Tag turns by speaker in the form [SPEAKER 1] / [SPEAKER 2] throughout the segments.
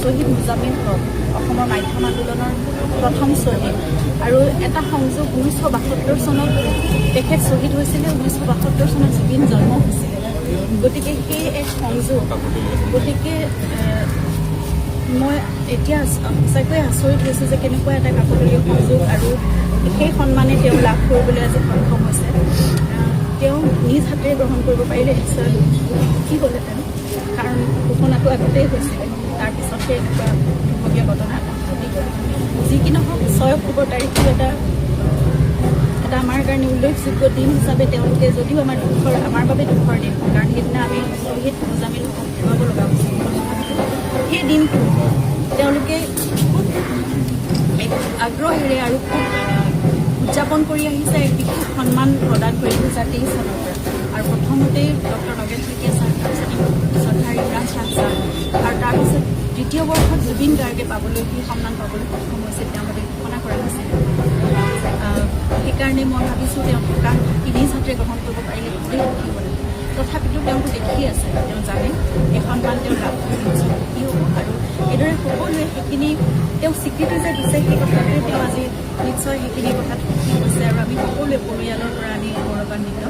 [SPEAKER 1] শ্বহীদ মুজামিল হক অসমৰ মাধ্যম আন্দোলনৰ প্ৰথম শ্বহীদ আৰু এটা সংযোগ 1972 চনত তেখেত শ্বহীদ হৈছিলে 1972 চনত জুবিন জন্ম হৈছিলে গতিকে সেই এক সংযোগ গতিকে মই এতিয়া সঁচাকৈ আচৰিত হৈছোঁ যে কেনেকুৱা এটা কাকতলীয় সংযোগ আৰু সেই সন্মানে তেওঁ লাভ কৰিবলৈ আজি সক্ষম হৈছে তেওঁ নিজ হাতেৰে গ্ৰহণ কৰিব পাৰিলে নিশ্চয় সুখী হ'লহেঁতেন কাৰণ ঘোষণাটো আগতেই হৈছিলে তাৰপিছতহে এনেকুৱা দুৰ্ভগীয়া ঘটনা ঘটি গ'ল যি কি নহওক 6 অক্টোবৰ তাৰিখটো এটা আমাৰ কাৰণে উল্লেখযোগ্য দিন হিচাপে তেওঁলোকে যদিও আমাৰ বাবে দুখৰ দিন কাৰণ সেইদিনা আমি শ্বহীদ মুজামিল হক হেৰুৱাব লগা হৈছিল সেই দিনটো তেওঁলোকে খুব আগ্ৰহেৰে আৰু খুব উদযাপন কৰি আহিছে এক বিশেষ সন্মান প্ৰদান কৰি 2023 চনৰ পৰা আৰু প্ৰথমতেই ডক্টৰ নগেন শইকীয়া ছাৰ শ্ৰদ্ধা ইমৰান শ্বাহ ছাৰ আৰু তাৰপিছত দ্বিতীয় বৰ্ষত জুবিন গাৰ্গে পাবলৈ সেই সন্মান পাবলৈ সক্ষম হৈছে তেওঁলোকে ঘোষণা কৰা হৈছিল সেইকাৰণে মই ভাবিছোঁ তেওঁ কাৰণ নিজ হাতেৰে গ্ৰহণ কৰিব পাৰিলে খুবেই সুখী হ'ল তথাপিতো তেওঁতো দেখি আছে তেওঁ জানে এই সন্মান তেওঁ লাভ কৰি নিশ্চয় সুখী হ'ব আৰু এইদৰে সকলোৱে সেইখিনি তেওঁ স্বীকৃতি যে দিছে সেই কথাটোৱে তেওঁ আজি নিশ্চয় সেইখিনি কথাত সুখী হৈছে আৰু আমি সকলোৱে পৰিয়ালৰ পৰা আমি গৌৰৱান্বিত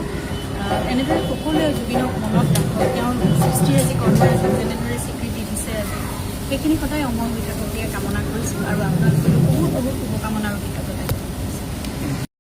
[SPEAKER 1] এনেদৰে সকলোৱে জুবিনক মনত ৰাখক তেওঁৰ সৃষ্টিৰে যি কৰ্মৰাজি যেনেদৰে স্বীকৃতি দিছে আজি সেইখিনি সদায় অমৰ হৈ থাকক কামনা কৰিছোঁ আৰু আপোনালোকৰ বহুত বহুত শুভকামনা আৰু